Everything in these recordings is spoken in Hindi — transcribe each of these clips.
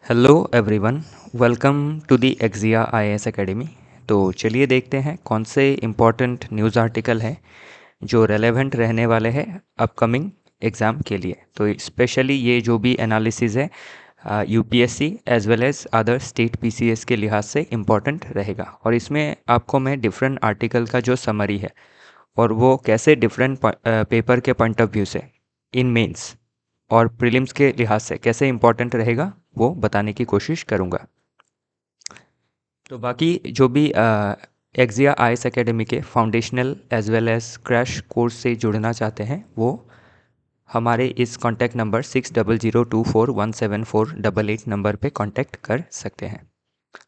Hello everyone, welcome to the एक्जिया आईएएस एकेडमी। तो चलिए देखते हैं कौन से इम्पोर्टेंट न्यूज़ आर्टिकल हैं जो रेलेवेंट रहने वाले हैं अपकमिंग एग्ज़ाम के लिए। तो स्पेशली ये जो भी एनालिसिस है UPSC as well as other state PCS के लिहाज से इम्पोर्टेंट रहेगा। और इसमें आपको मैं डिफरेंट आर्टिकल का जो समरी है और वो कैसे डिफरेंट पेपर के पॉइंट ऑफ व्यू से इन मेंस और प्रीलिम्स के लिहाज से कैसे इम्पोर्टेंट रहेगा वो बताने की कोशिश करूँगा। तो बाकी जो भी एक्जिया आईएएस एकेडमी के foundational as well as crash course से जुड़ना चाहते हैं वो हमारे इस कॉन्टैक्ट नंबर 6002417488 नंबर पे कांटेक्ट कर सकते हैं।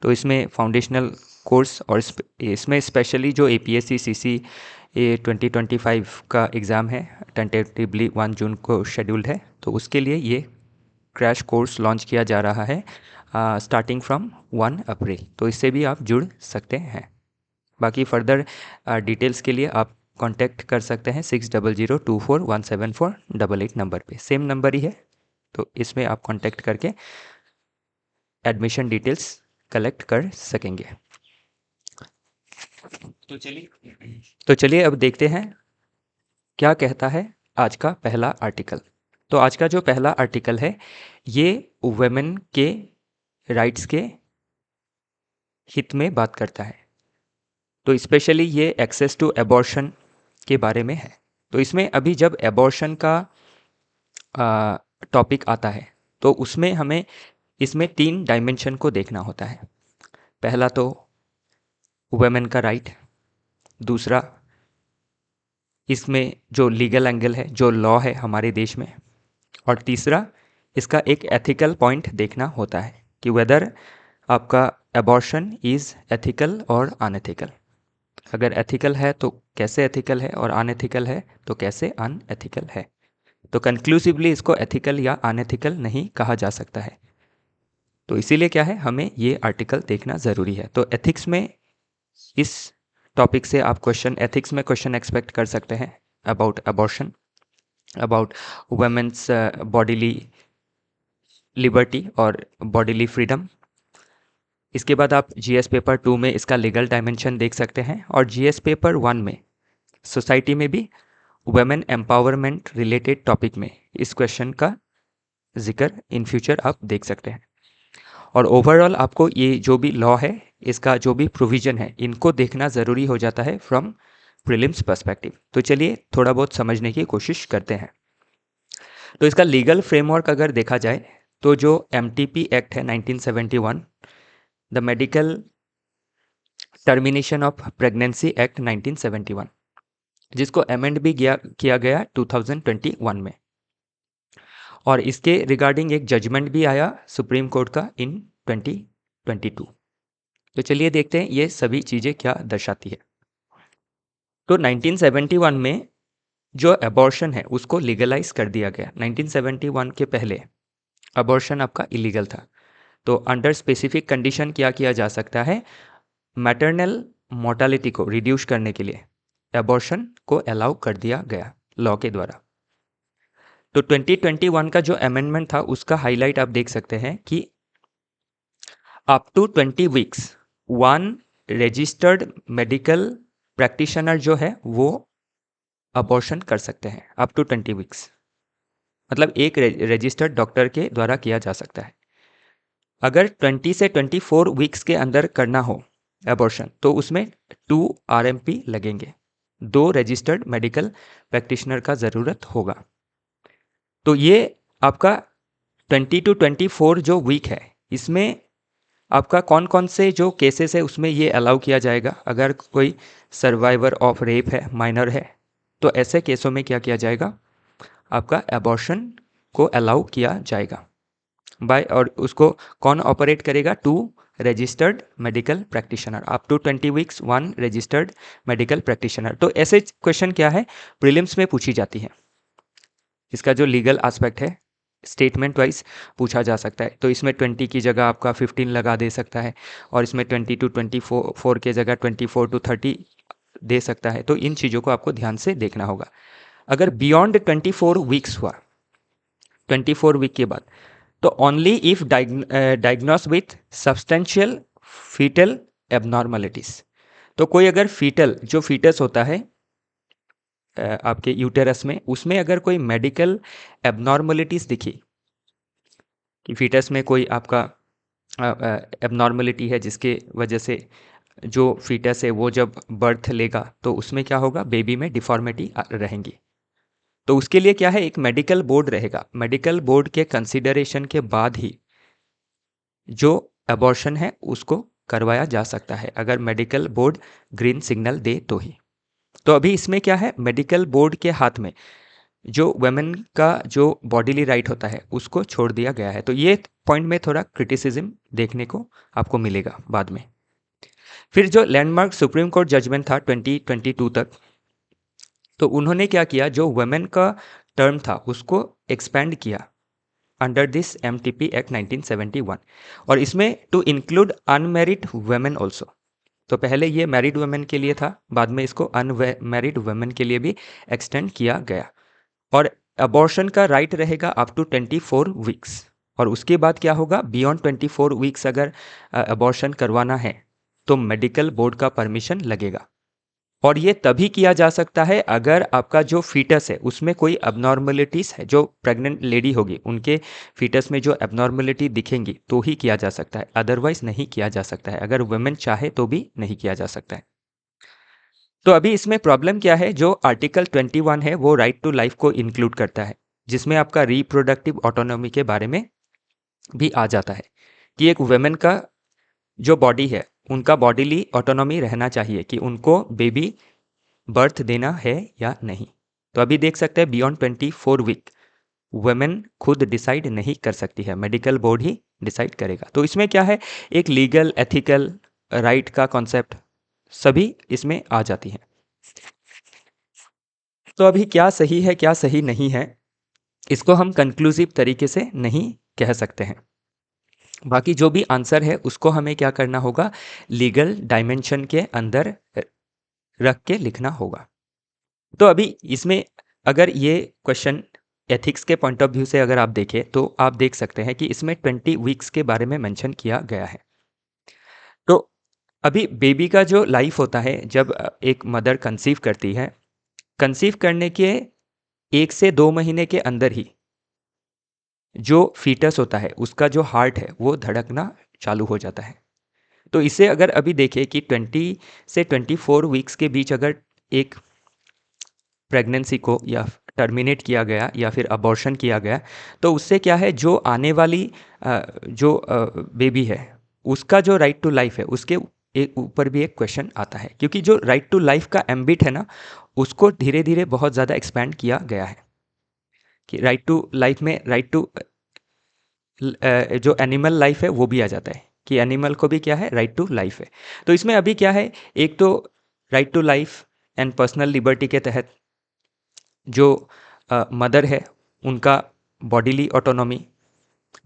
तो इसमें फाउंडेशनल कोर्स और इसमें स्पेशली जो एपीएससी सीसी 2025 का एग्ज़ाम है टेंटेटिवली 1 जून को शेड्यूल्ड है, तो उसके लिए ये क्रैश कोर्स लॉन्च किया जा रहा है स्टार्टिंग फ्रॉम 1 अप्रैल। तो इससे भी आप जुड़ सकते हैं। बाकी फर्दर डिटेल्स के लिए आप कांटेक्ट कर सकते हैं 6002417488 नंबर पे। सेम नंबर ही है, तो इसमें आप कांटेक्ट करके एडमिशन डिटेल्स कलेक्ट कर सकेंगे। तो चलिए अब देखते हैं क्या कहता है आज का पहला आर्टिकल। तो आज का जो पहला आर्टिकल है ये वुमेन के राइट्स के हित में बात करता है। तो स्पेशली ये एक्सेस टू एबॉर्शन के बारे में है। तो इसमें अभी जब एबॉर्शन का टॉपिक आता है तो उसमें हमें इसमें 3 डायमेंशन को देखना होता है। पहला तो वुमेन का राइट, दूसरा इसमें जो लीगल एंगल है, जो लॉ है हमारे देश में, और तीसरा इसका एक एथिकल पॉइंट देखना होता है कि वेदर आपका एबॉर्शन इज़ एथिकल और अनएथिकल। अगर एथिकल है तो कैसे एथिकल है, और अनएथिकल है तो कैसे अनएथिकल है। तो कंक्लूसिवली इसको एथिकल या अनएथिकल नहीं कहा जा सकता है। तो इसीलिए क्या है, हमें ये आर्टिकल देखना ज़रूरी है। तो एथिक्स में इस टॉपिक से आप एथिक्स में क्वेश्चन एक्सपेक्ट कर सकते हैं about abortion, about women's bodily liberty और बॉडीली फ्रीडम। इसके बाद आप जीएस पेपर 2 में इसका लीगल डायमेंशन देख सकते हैं, और जीएस पेपर 1 में सोसाइटी में भी वुमेन एम्पावरमेंट रिलेटेड टॉपिक में इस क्वेश्चन का जिक्र इन फ्यूचर आप देख सकते हैं। और ओवरऑल आपको ये जो भी लॉ है, इसका जो भी प्रोविजन है, इनको देखना ज़रूरी हो जाता है फ्रॉम प्रीलिम्स पर्सपेक्टिव। तो चलिए थोड़ा बहुत समझने की कोशिश करते हैं। तो इसका लीगल फ्रेमवर्क अगर देखा जाए तो जो एमटीपी एक्ट है 1971, the medical termination of pregnancy act 1971, जिसको अमेंड भी किया गया 2021 में, और इसके रिगार्डिंग एक जजमेंट भी आया सुप्रीम कोर्ट का इन 2022। तो चलिए देखते हैं ये सभी चीज़ें क्या दर्शाती है। तो 1971 में जो एबॉर्शन है उसको लीगलाइज कर दिया गया। 1971 के पहले अबॉर्शन आपका इलीगल था। तो अंडर स्पेसिफिक कंडीशन क्या किया जा सकता है, मैटरनल मोर्टालिटी को रिड्यूस करने के लिए एबॉर्शन को अलाउ कर दिया गया लॉ के द्वारा। तो 2021 का जो अमेंडमेंट था उसका हाईलाइट आप देख सकते हैं कि up to 20 weeks 1 registered medical practitioner जो है वो अबॉर्शन कर सकते हैं अप टू 20 वीक्स, मतलब एक रजिस्टर्ड डॉक्टर के द्वारा किया जा सकता है। अगर 20 से 24 वीक्स के अंदर करना हो एबॉर्शन तो उसमें 2 आरएमपी लगेंगे, 2 रजिस्टर्ड मेडिकल प्रैक्टिशनर का ज़रूरत होगा। तो ये आपका 20 टू 24 जो वीक है इसमें आपका कौन कौन से जो केसेस है उसमें ये अलाउ किया जाएगा। अगर कोई सर्वाइवर ऑफ रेप है, माइनर है, तो ऐसे केसों में क्या किया जाएगा, आपका एबॉर्शन को अलाउ किया जाएगा बाय, और उसको कौन ऑपरेट करेगा, 2 registered medical practitioner, up to 20 weeks 1 registered medical practitioner. तो ऐसे क्वेश्चन क्या है प्रीलिम्स में पूछी जाती है। इसका जो लीगल एस्पेक्ट है स्टेटमेंट वाइज पूछा जा सकता है। तो इसमें 20 की जगह आपका 15 लगा दे सकता है, और इसमें 20 टू 24 के जगह 24 टू 30 दे सकता है। तो इन चीज़ों को आपको ध्यान से देखना होगा। अगर बियॉन्ड 24 वीक्स हुआ, 24 वीक के बाद, तो only if diagnose with substantial fetal abnormalities. तो कोई अगर जो फीटस होता है आपके यूटेरस में, उसमें अगर कोई मेडिकल एबनॉर्मलिटीज दिखी कि फीटस में कोई आपका एबनॉर्मलिटी है जिसके वजह से जो फीटस है वो जब बर्थ लेगा तो उसमें क्या होगा, बेबी में डिफॉर्मिटी रहेंगी। तो उसके लिए क्या है, एक मेडिकल बोर्ड रहेगा। मेडिकल बोर्ड के कंसिडरेशन के बाद ही जो अबॉर्शन है उसको करवाया जा सकता है, अगर मेडिकल बोर्ड ग्रीन सिग्नल दे तो ही। तो अभी इसमें क्या है, मेडिकल बोर्ड के हाथ में जो वुमेन का जो बॉडीली राइट होता है उसको छोड़ दिया गया है। तो ये पॉइंट में थोड़ा क्रिटिसिज्म देखने को आपको मिलेगा बाद में। फिर जो लैंडमार्क सुप्रीम कोर्ट जजमेंट था 2022 तक, तो उन्होंने क्या किया, जो वुमेन का टर्म था उसको एक्सपेंड किया अंडर दिस MTP एक्ट 1971, और इसमें to include unmarried women also. तो पहले ये मैरिड वुमेन के लिए था, बाद में इसको अनमैरिड वुमेन के लिए भी एक्सटेंड किया गया। और अबॉर्शन का राइट रहेगा अप टू 24 वीक्स। और उसके बाद क्या होगा, बियॉन्ड 24 वीक्स अगर अबॉर्शन करवाना है तो मेडिकल बोर्ड का परमिशन लगेगा। और ये तभी किया जा सकता है अगर आपका जो फीटस है उसमें कोई एबनॉर्मलिटीज़ है, जो प्रेग्नेंट लेडी होगी उनके फीटस में जो एबनॉर्मलिटी दिखेंगी तो ही किया जा सकता है, अदरवाइज नहीं किया जा सकता है। अगर वुमेन चाहे तो भी नहीं किया जा सकता है। तो अभी इसमें प्रॉब्लम क्या है, जो आर्टिकल 21 है वो राइट टू लाइफ को इंक्लूड करता है, जिसमें आपका रिप्रोडक्टिव ऑटोनॉमी के बारे में भी आ जाता है कि एक वुमेन का जो बॉडी है उनका बॉडीली ऑटोनॉमी रहना चाहिए कि उनको बेबी बर्थ देना है या नहीं। तो अभी देख सकते हैं बियॉन्ड 24 वीक वुमेन खुद डिसाइड नहीं कर सकती है, मेडिकल बोर्ड ही डिसाइड करेगा। तो इसमें क्या है, एक लीगल एथिकल राइट का कॉन्सेप्ट सभी इसमें आ जाती है। तो अभी क्या सही है क्या सही नहीं है, इसको हम कंक्लूसिव तरीके से नहीं कह सकते हैं। बाकी जो भी आंसर है उसको हमें क्या करना होगा, लीगल डायमेंशन के अंदर रख के लिखना होगा। तो अभी इसमें अगर ये क्वेश्चन एथिक्स के पॉइंट ऑफ व्यू से अगर आप देखें तो आप देख सकते हैं कि इसमें 20 वीक्स के बारे में मेंशन किया गया है। तो अभी बेबी का जो लाइफ होता है, जब एक मदर कंसीव करती है, कंसीव करने के 1 से 2 महीने के अंदर ही जो फीटस होता है उसका जो हार्ट है वो धड़कना चालू हो जाता है। तो इसे अगर अभी देखें कि 20 से 24 वीक्स के बीच अगर एक प्रेगनेंसी को या टर्मिनेट किया गया या फिर अबॉर्शन किया गया, तो उससे क्या है, जो आने वाली जो बेबी है उसका जो राइट टू लाइफ है उसके ऊपर भी एक क्वेश्चन आता है, क्योंकि जो राइट टू लाइफ का एम्बिट है ना उसको धीरे धीरे बहुत ज़्यादा एक्सपैंड किया गया है कि राइट टू लाइफ में राइट टू जो एनिमल लाइफ है वो भी आ जाता है कि एनिमल को भी क्या है, राइट टू लाइफ है। तो इसमें अभी क्या है, एक तो right to life and personal liberty के तहत जो मदर है उनका बॉडीली ऑटोनॉमी,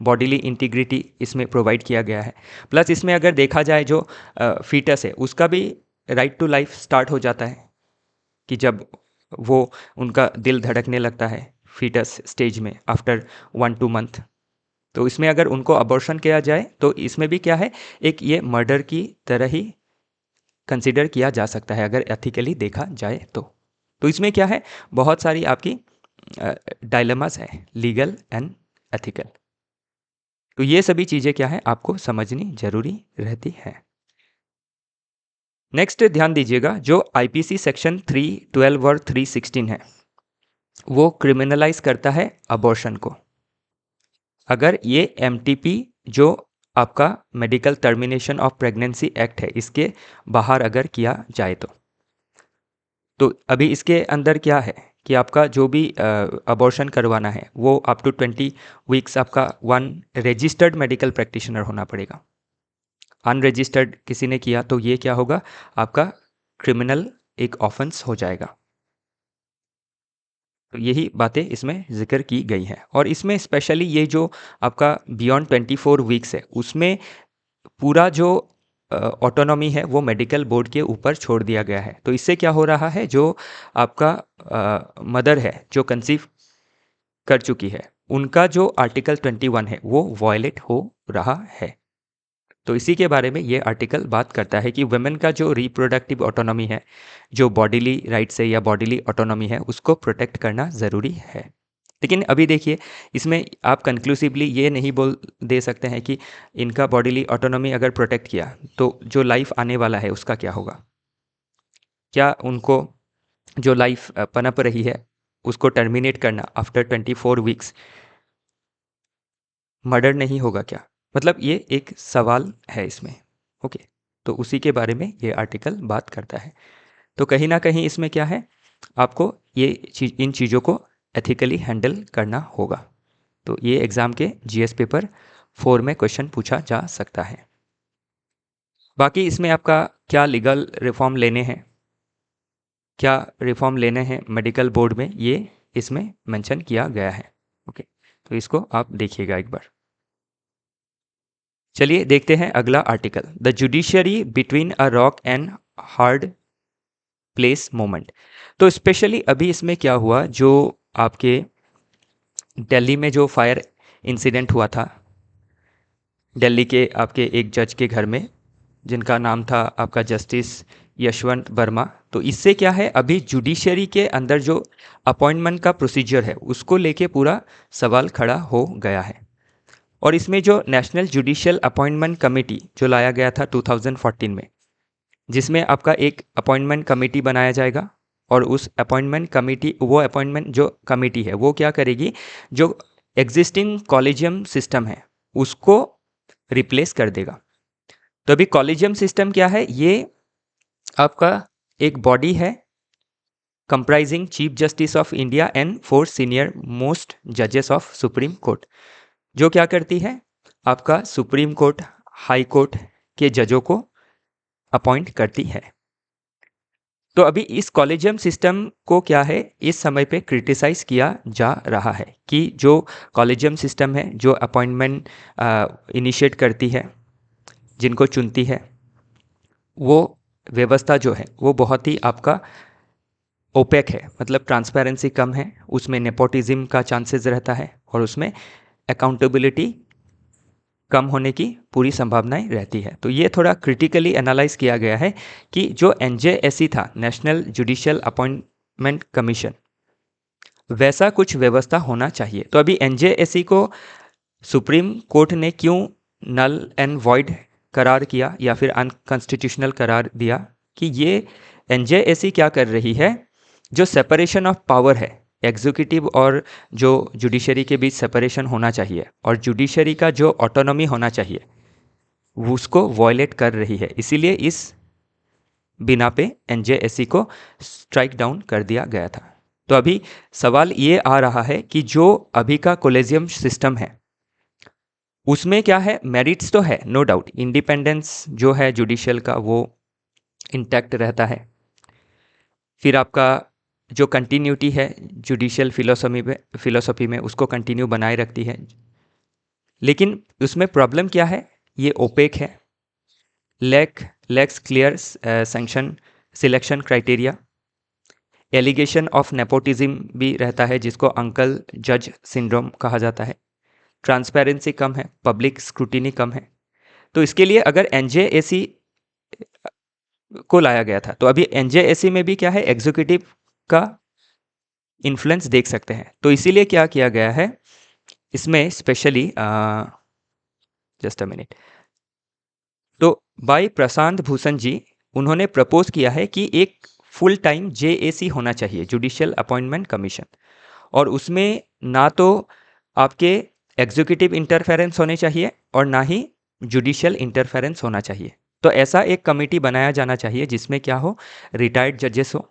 बॉडीली इंटीग्रिटी इसमें प्रोवाइड किया गया है। प्लस इसमें अगर देखा जाए जो फीटस है उसका भी राइट टू लाइफ स्टार्ट हो जाता है कि जब वो उनका दिल धड़कने लगता है फीटस स्टेज में आफ्टर 1-2 मंथ। तो इसमें अगर उनको अबॉर्शन किया जाए तो इसमें भी क्या है, एक ये मर्डर की तरह ही कंसिडर किया जा सकता है अगर एथिकली देखा जाए तो इसमें क्या है, बहुत सारी आपकी डायलेमास है, लीगल एंड एथिकल। तो ये सभी चीज़ें क्या है आपको समझनी जरूरी रहती है। नेक्स्ट ध्यान दीजिएगा, जो IPC सेक्शन 312 और 316 है वो क्रिमिनलाइज करता है अबॉर्शन को। अगर ये MTP जो आपका medical termination of pregnancy act है इसके बाहर अगर किया जाए तो अभी इसके अंदर क्या है कि आपका जो भी अबॉर्शन करवाना है वो अप टू 20 वीक्स आपका 1 रजिस्टर्ड मेडिकल प्रैक्टिशनर होना पड़ेगा। अनरजिस्टर्ड किसी ने किया तो ये क्या होगा, आपका क्रिमिनल एक ऑफेंस हो जाएगा। तो यही बातें इसमें जिक्र की गई हैं। और इसमें स्पेशली ये जो आपका बियॉन्ड 24 वीक्स है उसमें पूरा जो ऑटोनॉमी है वो मेडिकल बोर्ड के ऊपर छोड़ दिया गया है। तो इससे क्या हो रहा है, जो आपका मदर है जो कंसीव कर चुकी है उनका जो आर्टिकल 21 है वो वायलेट हो रहा है। तो इसी के बारे में ये आर्टिकल बात करता है कि वुमेन का जो रिप्रोडक्टिव ऑटोनॉमी है, जो बॉडीली राइट्स है या बॉडीली ऑटोनॉमी है, उसको प्रोटेक्ट करना ज़रूरी है। लेकिन अभी देखिए, इसमें आप कंक्लूसिवली ये नहीं बोल दे सकते हैं कि इनका बॉडीली ऑटोनॉमी अगर प्रोटेक्ट किया तो जो लाइफ आने वाला है उसका क्या होगा। क्या उनको जो लाइफ पनप रही है उसको टर्मिनेट करना आफ्टर 24 वीक्स मर्डर नहीं होगा क्या? मतलब ये एक सवाल है इसमें। ओके, तो उसी के बारे में ये आर्टिकल बात करता है। तो कहीं ना कहीं इसमें क्या है, आपको ये इन चीज़ों को एथिकली हैंडल करना होगा। तो ये एग्ज़ाम के जीएस पेपर 4 में क्वेश्चन पूछा जा सकता है। बाकी इसमें आपका क्या लीगल रिफॉर्म लेने हैं, क्या रिफॉर्म लेने हैं मेडिकल बोर्ड में, ये इसमें मेंशन किया गया है। ओके, तो इसको आप देखिएगा एक बार। चलिए देखते हैं अगला article, the judiciary between a rock and hard place moment. तो स्पेशली अभी इसमें क्या हुआ, जो आपके दिल्ली में जो फायर इंसिडेंट हुआ था, दिल्ली के आपके एक जज के घर में जिनका नाम था आपका जस्टिस यशवंत वर्मा। तो इससे क्या है, अभी जुडिशरी के अंदर जो अपॉइंटमेंट का प्रोसीजर है उसको लेके पूरा सवाल खड़ा हो गया है। और इसमें जो नेशनल जुडिशियल अपॉइंटमेंट कमेटी जो लाया गया था 2014 में, जिसमें आपका एक अपॉइंटमेंट कमेटी बनाया जाएगा, और उस अपॉइंटमेंट कमेटी, वो अपॉइंटमेंट जो कमेटी है वो क्या करेगी, जो एग्जिस्टिंग कॉलेजियम सिस्टम है उसको रिप्लेस कर देगा। तो अभी कॉलेजियम सिस्टम क्या है, ये आपका एक बॉडी है comprising chief justice of India and 4 senior most जजेस ऑफ सुप्रीम कोर्ट, जो क्या करती है, आपका सुप्रीम कोर्ट, हाई कोर्ट के जजों को अपॉइंट करती है। तो अभी इस कॉलेजियम सिस्टम को क्या है, इस समय पे क्रिटिसाइज किया जा रहा है कि जो कॉलेजियम सिस्टम है, जो अपॉइंटमेंट इनिशिएट करती है, जिनको चुनती है, वो व्यवस्था जो है वो बहुत ही आपका ओपेक है, मतलब ट्रांसपेरेंसी कम है, उसमें नेपोटिज्म का चांसेस रहता है, और उसमें अकाउंटेबिलिटी कम होने की पूरी संभावनाएं रहती है। तो ये थोड़ा क्रिटिकली एनालाइज किया गया है कि जो एनजेएससी था, नेशनल जुडिशियल अपॉइंटमेंट कमीशन, वैसा कुछ व्यवस्था होना चाहिए। तो अभी एनजेएससी को सुप्रीम कोर्ट ने क्यों नल एंड वॉइड करार किया या फिर अनकॉन्स्टिट्यूशनल करार दिया, कि ये एनजेएससी क्या कर रही है, जो सेपरेशन ऑफ पावर है, एग्जीक्यूटिव और जो जुडिशरी के बीच सेपरेशन होना चाहिए, और जुडिशरी का जो ऑटोनॉमी होना चाहिए, उसको वॉयलेट कर रही है। इसीलिए इस बिना पे एनजेएससी को स्ट्राइक डाउन कर दिया गया था। तो अभी सवाल ये आ रहा है कि जो अभी का कोलेजियम सिस्टम है उसमें क्या है, मेरिट्स तो है नो डाउट, इंडिपेंडेंस जो है जुडिशियल का वो इंटैक्ट रहता है, फिर आपका जो कंटिन्यूटी है जुडिशियल फिलोसफी में उसको कंटिन्यू बनाए रखती है। लेकिन उसमें प्रॉब्लम क्या है, ये ओपेक है, lacks clear sanction selection criteria, allegation of nepotism भी रहता है जिसको अंकल जज सिंड्रोम कहा जाता है, ट्रांसपेरेंसी कम है, पब्लिक स्क्रूटिनी कम है। तो इसके लिए अगर एनजेएससी को लाया गया था, तो अभी एनजेएससी में भी क्या है, एग्जीक्यूटिव का इन्फ्लुएंस देख सकते हैं। तो इसीलिए क्या किया गया है इसमें स्पेशली, जस्ट अ मिनट, तो भाई प्रशांत भूषण जी, उन्होंने प्रपोज किया है कि एक फुल टाइम जेएसी होना चाहिए, जुडिशियल अपॉइंटमेंट कमीशन, और उसमें ना तो आपके एग्जीक्यूटिव इंटरफेरेंस होने चाहिए और ना ही जुडिशियल इंटरफेरेंस होना चाहिए। तो ऐसा एक कमेटी बनाया जाना चाहिए जिसमें क्या हो, रिटायर्ड जजेस हो,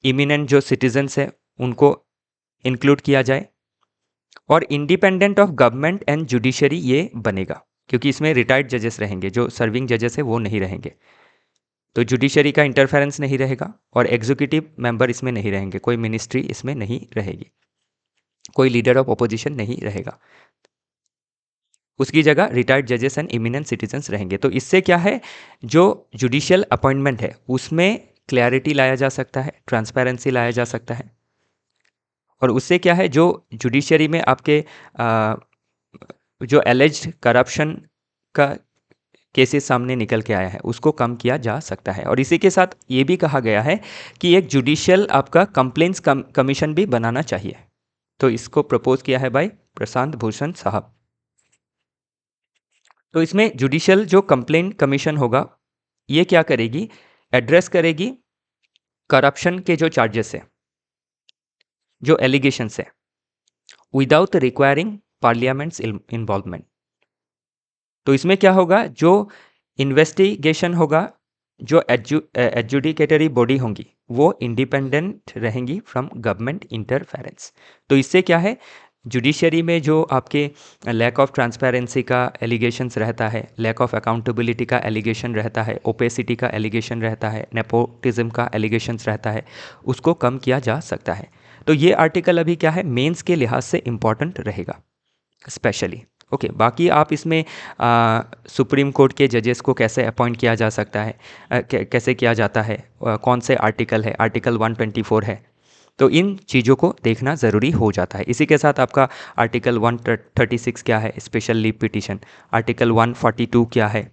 इमिनेंट जो सिटीजन्स है उनको इंक्लूड किया जाए, और independent of government and judiciary ये बनेगा, क्योंकि इसमें रिटायर्ड जजेस रहेंगे, जो सर्विंग जजेस है वो नहीं रहेंगे। तो जुडिशरी का इंटरफेरेंस नहीं रहेगा, और एग्जीक्यूटिव मेंबर इसमें नहीं रहेंगे, कोई मिनिस्ट्री इसमें नहीं रहेगी, कोई लीडर ऑफ अपोजिशन नहीं रहेगा, उसकी जगह रिटायर्ड जजेस एंड इमिनेंट सिटीजन्स रहेंगे। तो इससे क्या है, जो जुडिशियल अपॉइंटमेंट है उसमें क्लैरिटी लाया जा सकता है, ट्रांसपेरेंसी लाया जा सकता है, और उससे क्या है, जो जुडिशरी में आपके जो एलिज्ड करप्शन का केसेस सामने निकल के आया है उसको कम किया जा सकता है। और इसी के साथ ये भी कहा गया है कि एक जुडिशियल आपका कंप्लेंट्स कमीशन भी बनाना चाहिए। तो इसको प्रपोज किया है भाई प्रशांत भूषण साहब। तो इसमें जुडिशियल जो कंप्लेंट कमीशन होगा ये क्या करेगी, एड्रेस करेगी करप्शन के जो चार्जेस है, जो एलिगेशंस है, विदाउट रिक्वायरिंग पार्लियामेंट्स इन्वॉल्वमेंट। तो इसमें क्या होगा, जो इन्वेस्टिगेशन होगा, जो एडजुडिकेटरी बॉडी होंगी वो इंडिपेंडेंट रहेंगी फ्रॉम गवर्नमेंट इंटरफेरेंस। तो इससे क्या है, जुडिशरी में जो आपके लैक ऑफ ट्रांसपेरेंसी का एलिगेशंस रहता है, लैक ऑफ अकाउंटेबिलिटी का एलिगेशन रहता है, ओपेसिटी का एलिगेशन रहता है, नेपोटिज्म का एलिगेशंस रहता है, उसको कम किया जा सकता है। तो ये आर्टिकल अभी क्या है, मेंस के लिहाज से इम्पॉर्टेंट रहेगा स्पेशली। ओके, बाकी आप इसमें सुप्रीम कोर्ट के जजेस को कैसे अपॉइंट किया जा सकता है, कैसे किया जाता है, कौन से आर्टिकल है, आर्टिकल 124 है, तो इन चीज़ों को देखना ज़रूरी हो जाता है। इसी के साथ आपका आर्टिकल 136 क्या है, स्पेशल लीव पिटिशन, आर्टिकल 142 क्या है,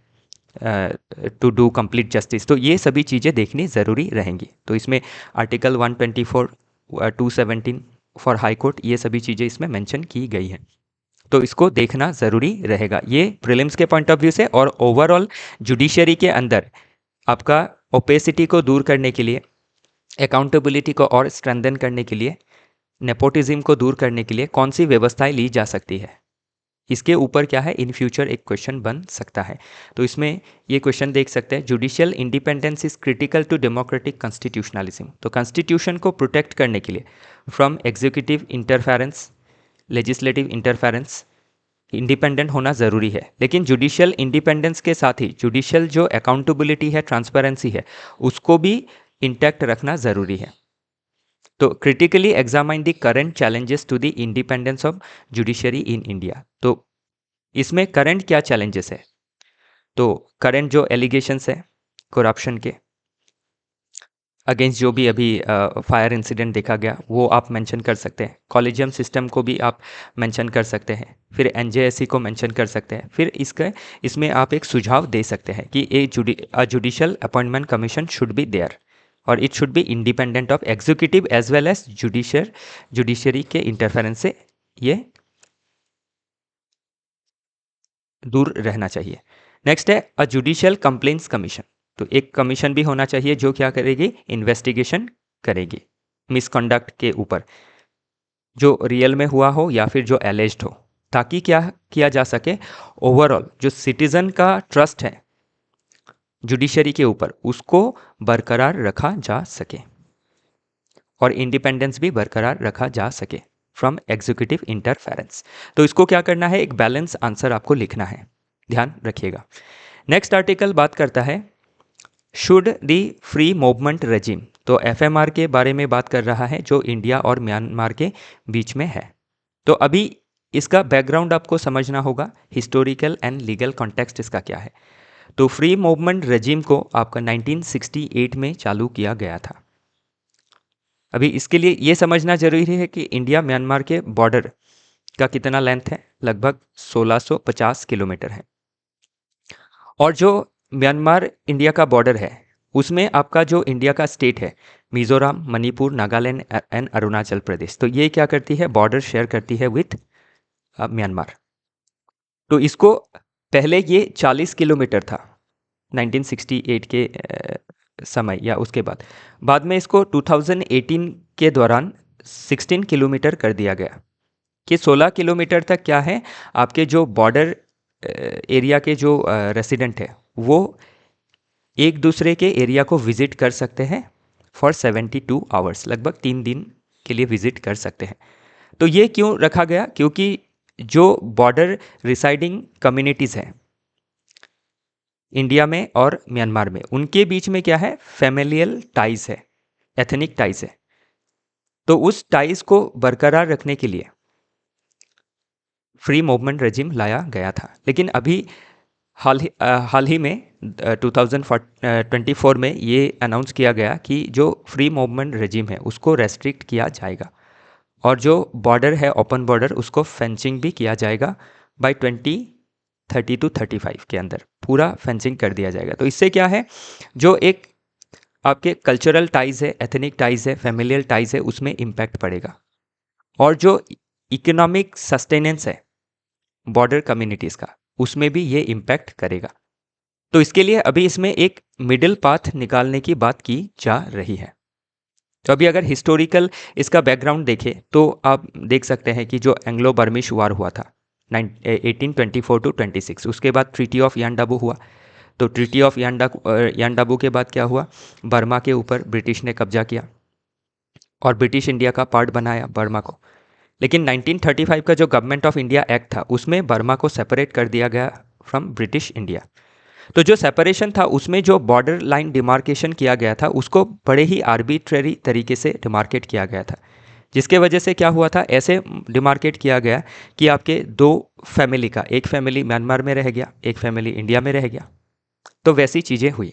टू डू कंप्लीट जस्टिस, तो ये सभी चीज़ें देखनी ज़रूरी रहेंगी। तो इसमें आर्टिकल 124, 217 फॉर हाई कोर्ट, ये सभी चीज़ें इसमें मेंशन की गई हैं। तो इसको देखना ज़रूरी रहेगा, ये प्रीलिम्स के पॉइंट ऑफ व्यू से। और ओवरऑल जुडिशरी के अंदर आपका ओपेसिटी को दूर करने के लिए, अकाउंटेबिलिटी को और स्ट्रेंथन करने के लिए, नेपोटिज्म को दूर करने के लिए कौन सी व्यवस्थाएं ली जा सकती है, इसके ऊपर क्या है, इन फ्यूचर एक क्वेश्चन बन सकता है। तो इसमें ये क्वेश्चन देख सकते हैं, judicial independence is critical to democratic constitutionalism. तो कॉन्स्टिट्यूशन को प्रोटेक्ट करने के लिए from executive interference, legislative interference independent होना ज़रूरी है। लेकिन जुडिशियल इंडिपेंडेंस के साथ ही जुडिशियल जो अकाउंटेबिलिटी है, ट्रांसपेरेंसी है, उसको भी इंटैक्ट रखना ज़रूरी है। तो critically examine the current challenges to the independence of judiciary in India. तो इसमें करंट क्या चैलेंजेस है, तो करंट जो एलिगेशंस है करप्शन के अगेंस्ट, जो भी अभी फायर इंसिडेंट देखा गया वो आप मेंशन कर सकते हैं, कॉलेजियम सिस्टम को भी आप मेंशन कर सकते हैं, फिर एनजेएससी को मेंशन कर सकते हैं, फिर इसमें आप एक सुझाव दे सकते हैं कि judicial appointment commission should be there और it should be independent of executive as well as judiciary के इंटरफेरेंस से ये दूर रहना चाहिए। नेक्स्ट है अ जुडिशियल कंप्लेंट्स कमीशन। तो एक कमीशन भी होना चाहिए जो क्या करेगी, इन्वेस्टिगेशन करेगी मिसकंडक्ट के ऊपर, जो रियल में हुआ हो या फिर जो एलेज्ड हो, ताकि क्या किया जा सके, ओवरऑल जो सिटीजन का ट्रस्ट है जुडिशरी के ऊपर उसको बरकरार रखा जा सके और इंडिपेंडेंस भी बरकरार रखा जा सके फ्रॉम एग्जीक्यूटिव इंटरफेरेंस। तो इसको क्या करना है, एक बैलेंस आंसर आपको लिखना है, ध्यान रखिएगा। नेक्स्ट आर्टिकल बात करता है should the free movement regime. तो एफएमआर के बारे में बात कर रहा है जो इंडिया और म्यांमार के बीच में है। तो अभी इसका बैकग्राउंड आपको समझना होगा, हिस्टोरिकल एंड लीगल कॉन्टेक्स्ट इसका क्या है। तो फ्री मूवमेंट रेजिम को आपका 1968 में चालू किया गया था। अभी इसके लिए ये समझना जरूरी है कि इंडिया म्यांमार के बॉर्डर का कितना लेंथ है, लगभग 1650 किलोमीटर है। और जो म्यांमार इंडिया का बॉर्डर है उसमें आपका जो इंडिया का स्टेट है मिजोरम, मणिपुर, नागालैंड एंड अरुणाचल प्रदेश, तो ये क्या करती है, बॉर्डर शेयर करती है विथ म्यांमार। तो इसको पहले ये 40 किलोमीटर था 1968 के समय या उसके बाद में इसको 2018 के दौरान 16 किलोमीटर कर दिया गया कि 16 किलोमीटर तक क्या है, आपके जो बॉर्डर एरिया के जो रेसिडेंट है वो एक दूसरे के एरिया को विजिट कर सकते हैं फॉर 72 आवर्स, लगभग 3 दिन के लिए विजिट कर सकते हैं। तो ये क्यों रखा गया, क्योंकि जो बॉर्डर रिसाइडिंग कम्युनिटीज़ हैं इंडिया में और म्यांमार में, उनके बीच में क्या है, फैमिलियल टाइज है, एथनिक टाइज है। तो उस टाइज को बरकरार रखने के लिए फ्री मूवमेंट रेजिम लाया गया था। लेकिन अभी हाल ही में 2024 में ये अनाउंस किया गया कि जो फ्री मूवमेंट रेजिम है उसको रेस्ट्रिक्ट किया जाएगा और जो बॉर्डर है ओपन बॉर्डर उसको फेंसिंग भी किया जाएगा बाय 2030 to 35 के अंदर पूरा फेंसिंग कर दिया जाएगा। तो इससे क्या है, जो एक आपके कल्चरल टाइज है, एथनिक टाइज है, फैमिलियल टाइज है, उसमें इम्पैक्ट पड़ेगा। और जो इकोनॉमिक सस्टेनेंस है बॉर्डर कम्युनिटीज़ का, उसमें भी ये इम्पैक्ट करेगा। तो इसके लिए अभी इसमें एक मिडिल पाथ निकालने की बात की जा रही है। तो अभी अगर हिस्टोरिकल इसका बैकग्राउंड देखें तो आप देख सकते हैं कि जो एंग्लो बर्मिश वार हुआ था 1824 to 26, उसके बाद ट्रीटी ऑफ यानडाबू हुआ। तो ट्रीटी ऑफ यानडाबू के बाद क्या हुआ, बर्मा के ऊपर ब्रिटिश ने कब्जा किया और ब्रिटिश इंडिया का पार्ट बनाया बर्मा को। लेकिन 1935 का जो गवर्नमेंट ऑफ इंडिया एक्ट था उसमें बर्मा को सेपरेट कर दिया गया फ्रॉम ब्रिटिश इंडिया। तो जो सेपरेशन था उसमें जो बॉर्डर लाइन डिमार्केशन किया गया था उसको बड़े ही आर्बिट्रेरी तरीके से डिमार्केट किया गया था, जिसके वजह से क्या हुआ था, ऐसे डिमार्केट किया गया कि आपके दो फैमिली का, एक फैमिली म्यांमार में रह गया, एक फैमिली इंडिया में रह गया। तो वैसी चीज़ें हुई,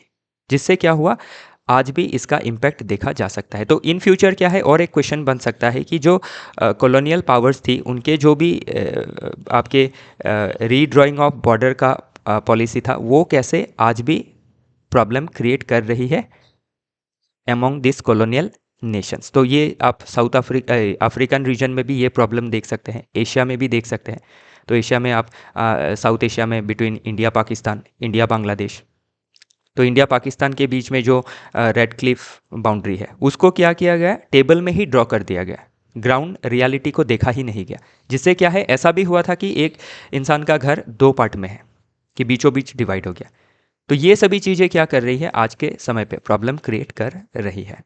जिससे क्या हुआ, आज भी इसका इम्पैक्ट देखा जा सकता है। तो इन फ्यूचर क्या है, और एक क्वेश्चन बन सकता है कि जो कॉलोनियल पावर्स थी उनके जो भी आपके रीड्राइंग ऑफ बॉर्डर का पॉलिसी था वो कैसे आज भी प्रॉब्लम क्रिएट कर रही है एमोंग दिस कॉलोनियल नेशंस। तो ये आप साउथ अफ्रीकन रीजन में भी ये प्रॉब्लम देख सकते हैं, एशिया में भी देख सकते हैं। तो एशिया में आप साउथ एशिया में between India Pakistan, India Bangladesh, तो इंडिया पाकिस्तान के बीच में जो रेड क्लिफ बाउंड्री है उसको क्या किया गया, टेबल में ही ड्रॉ कर दिया गया, ग्राउंड रियलिटी को देखा ही नहीं गया। जिससे क्या है, ऐसा भी हुआ था कि एक इंसान का घर दो पार्ट में है कि बीचों बीच डिवाइड हो गया। तो ये सभी चीज़ें क्या कर रही है, आज के समय पे प्रॉब्लम क्रिएट कर रही है।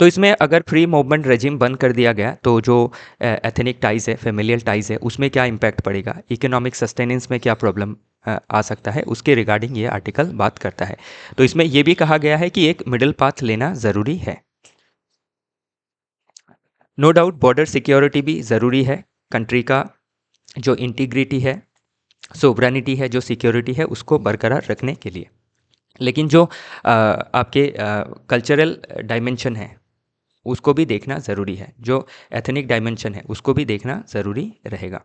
तो इसमें अगर फ्री मूवमेंट रेजिम बंद कर दिया गया तो जो एथनिक टाइज है, फेमिलियल टाइज है, उसमें क्या इम्पैक्ट पड़ेगा, इकोनॉमिक सस्टेनेंस में क्या प्रॉब्लम आ सकता है, उसके रिगार्डिंग ये आर्टिकल बात करता है। तो इसमें यह भी कहा गया है कि एक मिडिल पाथ लेना ज़रूरी है। नो डाउट बॉर्डर सिक्योरिटी भी ज़रूरी है, कंट्री का जो इंटीग्रिटी है, सोवरेनिटी है, जो सिक्योरिटी है, उसको बरकरार रखने के लिए। लेकिन जो आपके कल्चरल डायमेंशन है उसको भी देखना ज़रूरी है, जो एथनिक डायमेंशन है उसको भी देखना ज़रूरी रहेगा।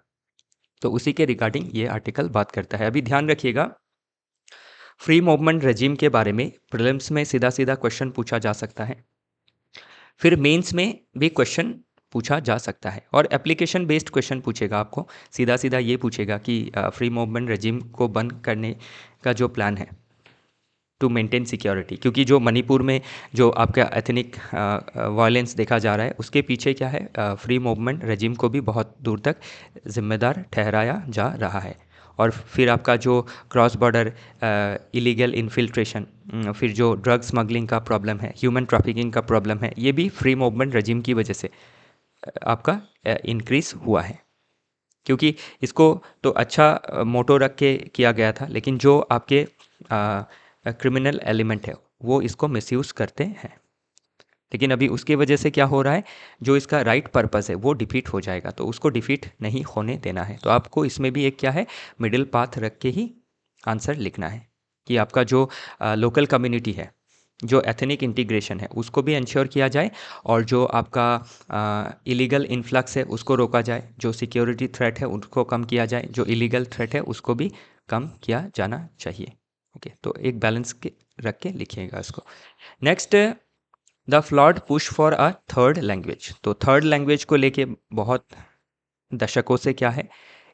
तो उसी के रिगार्डिंग ये आर्टिकल बात करता है। अभी ध्यान रखिएगा, फ्री मूवमेंट रेजिम के बारे में प्रीलिम्स में सीधा सीधा क्वेश्चन पूछा जा सकता है, फिर मेंस में भी क्वेश्चन पूछा जा सकता है, और एप्लीकेशन बेस्ड क्वेश्चन पूछेगा आपको। सीधा सीधा ये पूछेगा कि फ्री मूवमेंट रेजिम को बंद करने का जो प्लान है टू मेंटेन सिक्योरिटी, क्योंकि जो मणिपुर में जो आपका एथनिक वायलेंस देखा जा रहा है उसके पीछे क्या है, फ्री मूवमेंट रेजिम को भी बहुत दूर तक जिम्मेदार ठहराया जा रहा है। और फिर आपका जो क्रॉस बॉर्डर इलीगल इन्फिल्ट्रेशन, फिर जो ड्रग स्मगलिंग का प्रॉब्लम है, ह्यूमन ट्रैफिकिंग का प्रॉब्लम है, ये भी फ्री मूवमेंट रेजिम की वजह से आपका इंक्रीज हुआ है। क्योंकि इसको तो अच्छा मोटो रख के किया गया था, लेकिन जो आपके क्रिमिनल एलिमेंट है वो इसको मिसयूज़ करते हैं। लेकिन अभी उसकी वजह से क्या हो रहा है, जो इसका राइट पर्पस है वो डिफीट हो जाएगा, तो उसको डिफीट नहीं होने देना है। तो आपको इसमें भी एक क्या है, मिडिल पाथ रख के ही आंसर लिखना है कि आपका जो लोकल कम्युनिटी है, जो एथनिक इंटीग्रेशन है उसको भी इंश्योर किया जाए, और जो आपका इलीगल इन्फ्लक्स है उसको रोका जाए, जो सिक्योरिटी थ्रेट है उसको कम किया जाए, जो इलीगल थ्रेट है उसको भी कम किया जाना चाहिए। ओके, तो एक बैलेंस के रख के लिखिएगा इसको। Next, the flawed push for a third language. तो थर्ड लैंग्वेज को लेके बहुत दशकों से क्या है,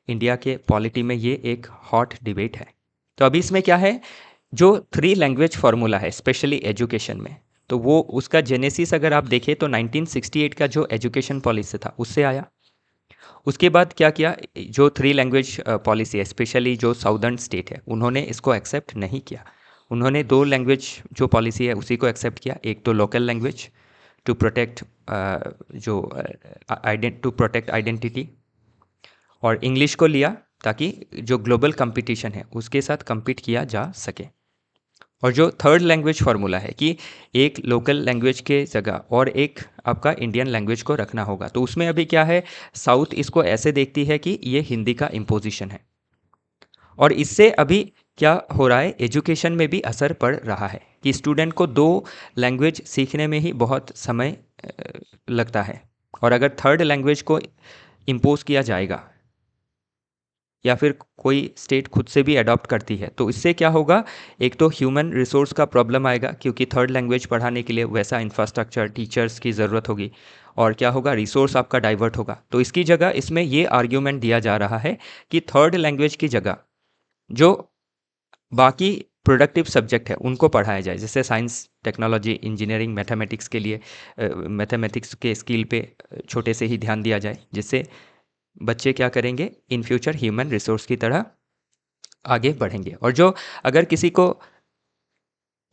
इंडिया के पॉलिटी में ये एक हॉट डिबेट है। तो अभी इसमें क्या है, जो थ्री लैंग्वेज फार्मूला है स्पेशली एजुकेशन में, तो वो उसका जेनेसिस अगर आप देखें तो 1968 का जो एजुकेशन पॉलिसी था उससे आया। उसके बाद क्या किया, जो थ्री लैंग्वेज पॉलिसी है स्पेशली जो साउदर्न स्टेट है उन्होंने इसको एक्सेप्ट नहीं किया। उन्होंने दो लैंग्वेज जो पॉलिसी है उसी को एक्सेप्ट किया, एक तो local language to protect to protect identity, और इंग्लिश को लिया ताकि जो ग्लोबल कंपटीशन है उसके साथ compete किया जा सके। और जो थर्ड लैंग्वेज फार्मूला है कि एक लोकल लैंग्वेज के जगह और एक आपका इंडियन लैंग्वेज को रखना होगा, तो उसमें अभी क्या है, साउथ इसको ऐसे देखती है कि ये हिंदी का इम्पोजिशन है, और इससे अभी क्या हो रहा है, एजुकेशन में भी असर पड़ रहा है कि स्टूडेंट को दो लैंग्वेज सीखने में ही बहुत समय लगता है। और अगर थर्ड लैंग्वेज को इम्पोज किया जाएगा या फिर कोई स्टेट खुद से भी अडॉप्ट करती है, तो इससे क्या होगा, एक तो ह्यूमन रिसोर्स का प्रॉब्लम आएगा क्योंकि थर्ड लैंग्वेज पढ़ाने के लिए वैसा इंफ्रास्ट्रक्चर, टीचर्स की ज़रूरत होगी, और क्या होगा, रिसोर्स आपका डाइवर्ट होगा। तो इसकी जगह इसमें ये आर्ग्यूमेंट दिया जा रहा है कि थर्ड लैंग्वेज की जगह जो बाकी प्रोडक्टिव सब्जेक्ट है उनको पढ़ाया जाए, जैसे साइंस, टेक्नोलॉजी, इंजीनियरिंग, मैथमेटिक्स के लिए मैथमेटिक्स के स्किल पे छोटे से ही ध्यान दिया जाए, जिससे बच्चे क्या करेंगे, इन फ्यूचर ह्यूमन रिसोर्स की तरह आगे बढ़ेंगे। और जो अगर किसी को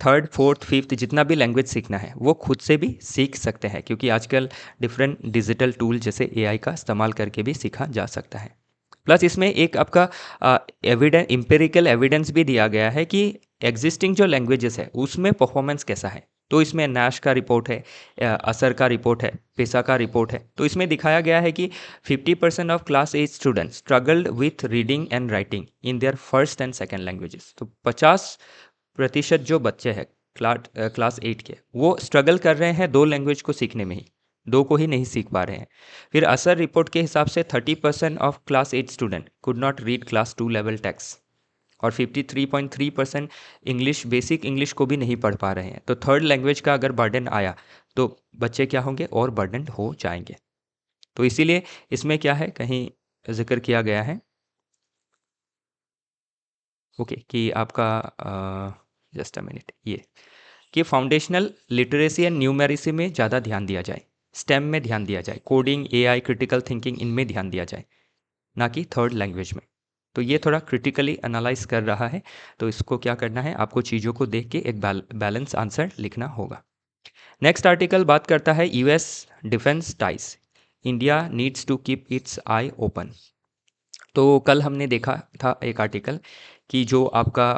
थर्ड, फोर्थ, फिफ्थ जितना भी लैंग्वेज सीखना है वो खुद से भी सीख सकते हैं, क्योंकि आजकल डिफरेंट डिजिटल टूल जैसे एआई का इस्तेमाल करके भी सीखा जा सकता है। प्लस इसमें एक आपका एम्पेरिकल एविडेंस भी दिया गया है कि एग्जिस्टिंग जो लैंग्वेजेस है उसमें परफॉर्मेंस कैसा है। तो इसमें नैश का रिपोर्ट है, असर का रिपोर्ट है, पेसा का रिपोर्ट है। तो इसमें दिखाया गया है कि 50% of class 8 students struggled with reading and writing in their first and second languages. तो 50% जो बच्चे हैं क्लास 8 के, वो स्ट्रगल कर रहे हैं दो लैंग्वेज को सीखने में ही, दो को ही नहीं सीख पा रहे हैं। फिर असर रिपोर्ट के हिसाब से 30% of class 8 student could not read class 2 level text, और 53.3% इंग्लिश, बेसिक इंग्लिश को भी नहीं पढ़ पा रहे हैं। तो थर्ड लैंग्वेज का अगर बर्डन आया तो बच्चे क्या होंगे, और बर्डन हो जाएंगे। तो इसीलिए इसमें क्या है, कहीं जिक्र किया गया है कि आपका जस्ट अ मिनट, ये कि फाउंडेशनल लिटरेसी एंड न्यूमेरिसी में ज़्यादा ध्यान दिया जाए, स्टेम में ध्यान दिया जाए, कोडिंग, एआई, क्रिटिकल थिंकिंग, इनमें ध्यान दिया जाए, ना कि थर्ड लैंग्वेज में। तो ये थोड़ा क्रिटिकली एनालाइज कर रहा है। तो इसको क्या करना है, आपको चीज़ों को देख के एक बैलेंस आंसर लिखना होगा। नेक्स्ट आर्टिकल बात करता है US defence ties, India needs to keep its eye open. तो कल हमने देखा था एक आर्टिकल कि जो आपका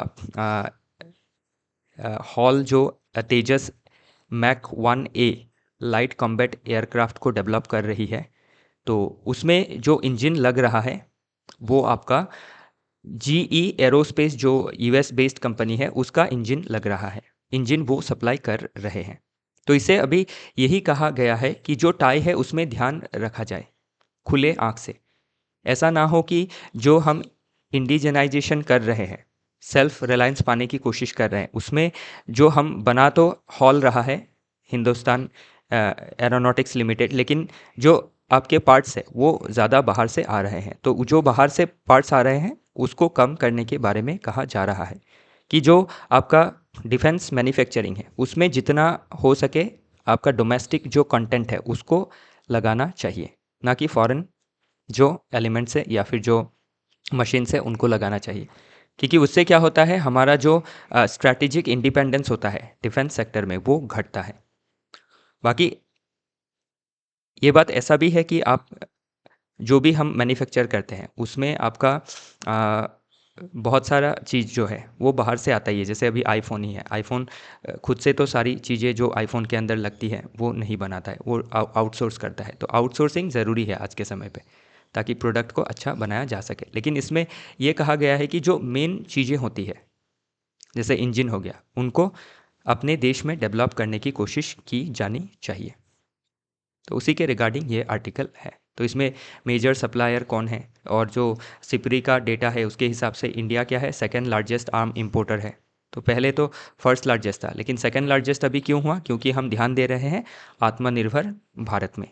हॉल जो तेजस मैक 1A लाइट कॉम्बैट एयरक्राफ्ट को डेवलप कर रही है, तो उसमें जो इंजन लग रहा है वो आपका जीई एरोस्पेस जो यूएस बेस्ड कंपनी है उसका इंजन लग रहा है, इंजन वो सप्लाई कर रहे हैं। तो इसे अभी यही कहा गया है कि जो टाई है उसमें ध्यान रखा जाए खुले आँख से। ऐसा ना हो कि जो हम इंडिजनाइजेशन कर रहे हैं, सेल्फ रिलायंस पाने की कोशिश कर रहे हैं, उसमें जो हम बना तो हॉल रहा है हिंदुस्तान एरोनॉटिक्स लिमिटेड, लेकिन जो आपके पार्ट्स है वो ज़्यादा बाहर से आ रहे हैं। तो जो बाहर से पार्ट्स आ रहे हैं उसको कम करने के बारे में कहा जा रहा है कि जो आपका डिफेंस मैन्युफैक्चरिंग है उसमें जितना हो सके आपका डोमेस्टिक जो कंटेंट है उसको लगाना चाहिए, ना कि फॉरेन जो एलिमेंट्स है या फिर जो मशीन से उनको लगाना चाहिए। क्योंकि उससे क्या होता है, हमारा जो स्ट्रैटेजिक इंडिपेंडेंस होता है डिफेंस सेक्टर में वो घटता है। बाकी ये बात ऐसा भी है कि आप जो भी हम मैन्युफैक्चर करते हैं उसमें आपका बहुत सारा चीज़ जो है वो बाहर से आता ही है। जैसे अभी आईफोन ही है, आईफोन खुद से तो सारी चीज़ें जो आईफोन के अंदर लगती है वो नहीं बनाता है, वो आउटसोर्स करता है। तो आउटसोर्सिंग ज़रूरी है आज के समय पे, ताकि प्रोडक्ट को अच्छा बनाया जा सके। लेकिन इसमें ये कहा गया है कि जो मेन चीज़ें होती है जैसे इंजन हो गया, उनको अपने देश में डेवलप करने की कोशिश की जानी चाहिए। तो उसी के रिगार्डिंग ये आर्टिकल है। तो इसमें मेजर सप्लायर कौन है, और जो सिपरी का डेटा है उसके हिसाब से इंडिया क्या है, सेकंड लार्जेस्ट आर्म इंपोर्टर है। तो पहले तो फर्स्ट लार्जेस्ट था, लेकिन सेकंड लार्जेस्ट अभी क्यों हुआ, क्योंकि हम ध्यान दे रहे हैं आत्मनिर्भर भारत में।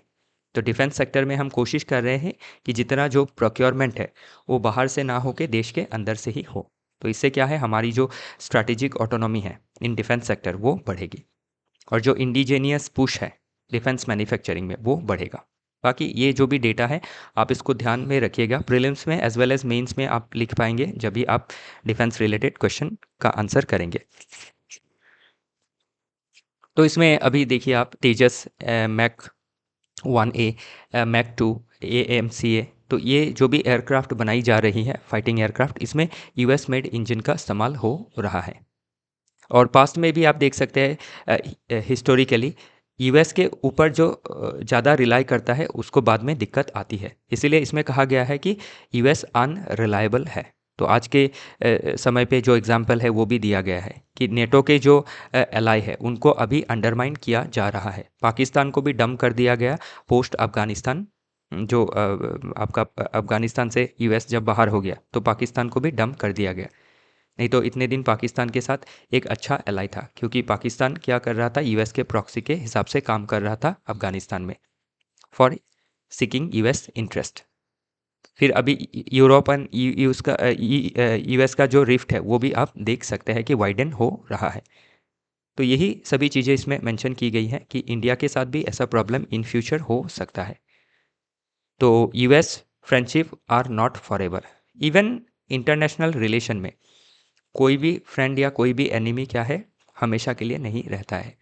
तो डिफेंस सेक्टर में हम कोशिश कर रहे हैं कि जितना जो प्रोक्योरमेंट है वो बाहर से ना हो के देश के अंदर से ही हो। तो इससे क्या है, हमारी जो स्ट्रैटेजिक ऑटोनॉमी है इन डिफेंस सेक्टर वो बढ़ेगी, और जो इंडिजेनियस पुश है डिफेंस मैन्युफैक्चरिंग में वो बढ़ेगा। बाकी ये जो भी डेटा है आप इसको ध्यान में रखिएगा, प्रीलिम्स में एज वेल एज मेंस में आप लिख पाएंगे जब भी आप डिफेंस रिलेटेड क्वेश्चन का आंसर करेंगे। तो इसमें अभी देखिए आप तेजस मैक 1A, मैक 2, AMCA, तो ये जो भी एयरक्राफ्ट बनाई जा रही है फाइटिंग एयरक्राफ्ट, इसमें यूएस मेड इंजन का इस्तेमाल हो रहा है। और पास्ट में भी आप देख सकते हैं हिस्टोरिकली यूएस के ऊपर जो ज़्यादा रिलाई करता है उसको बाद में दिक्कत आती है। इसीलिए इसमें कहा गया है कि यूएस अनरिलायबल है। तो आज के समय पे जो एग्जाम्पल है वो भी दिया गया है कि नेटो के जो एलाई है उनको अभी अंडरमाइन किया जा रहा है। पाकिस्तान को भी डंप कर दिया गया पोस्ट अफगानिस्तान, जो आपका अफगानिस्तान से यूएस जब बाहर हो गया तो पाकिस्तान को भी डंप कर दिया गया। नहीं तो इतने दिन पाकिस्तान के साथ एक अच्छा एलाई था, क्योंकि पाकिस्तान क्या कर रहा था, यूएस के प्रॉक्सी के हिसाब से काम कर रहा था अफगानिस्तान में फॉर सीकिंग यूएस इंटरेस्ट। फिर अभी यूरोप एंड यूएस का जो रिफ्ट है वो भी आप देख सकते हैं कि वाइडन हो रहा है। तो यही सभी चीज़ें इसमें मेंशन की गई हैं कि इंडिया के साथ भी ऐसा प्रॉब्लम इन फ्यूचर हो सकता है। तो US friendship are not forever. Even international relation में कोई भी फ्रेंड या कोई भी एनिमी क्या है, हमेशा के लिए नहीं रहता है।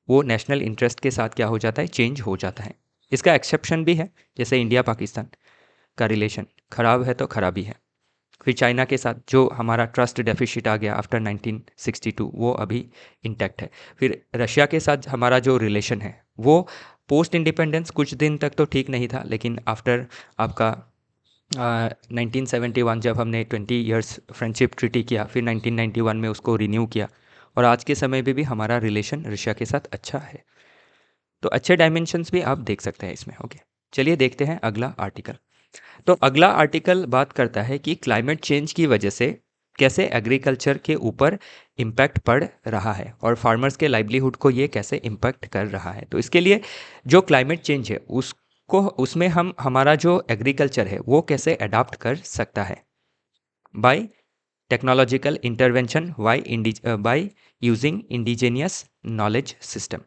वो नेशनल इंटरेस्ट के साथ क्या हो जाता है, चेंज हो जाता है। इसका एक्सेप्शन भी है, जैसे इंडिया पाकिस्तान का रिलेशन ख़राब है तो ख़राबी है। फिर चाइना के साथ जो हमारा ट्रस्ट डेफिसिट आ गया आफ्टर 1962 वो अभी इंटैक्ट है। फिर रशिया के साथ हमारा जो रिलेशन है वो पोस्ट इंडिपेंडेंस कुछ दिन तक तो ठीक नहीं था, लेकिन आफ्टर आपका 1971 जब हमने 20 इयर्स फ्रेंडशिप ट्रीटी किया, फिर 1991 में उसको रिन्यू किया, और आज के समय पे भी हमारा रिलेशन रशिया के साथ अच्छा है। तो अच्छे डायमेंशंस भी आप देख सकते हैं इसमें। ओके, चलिए देखते हैं अगला आर्टिकल। तो अगला आर्टिकल बात करता है कि क्लाइमेट चेंज की वजह से कैसे एग्रीकल्चर के ऊपर इम्पैक्ट पड़ रहा है और फार्मर्स के लाइवलीहुड को ये कैसे इम्पैक्ट कर रहा है। तो इसके लिए जो क्लाइमेट चेंज है उसमें हम हमारा जो एग्रीकल्चर है वो कैसे अडाप्ट कर सकता है by technological intervention by using indigenous knowledge system.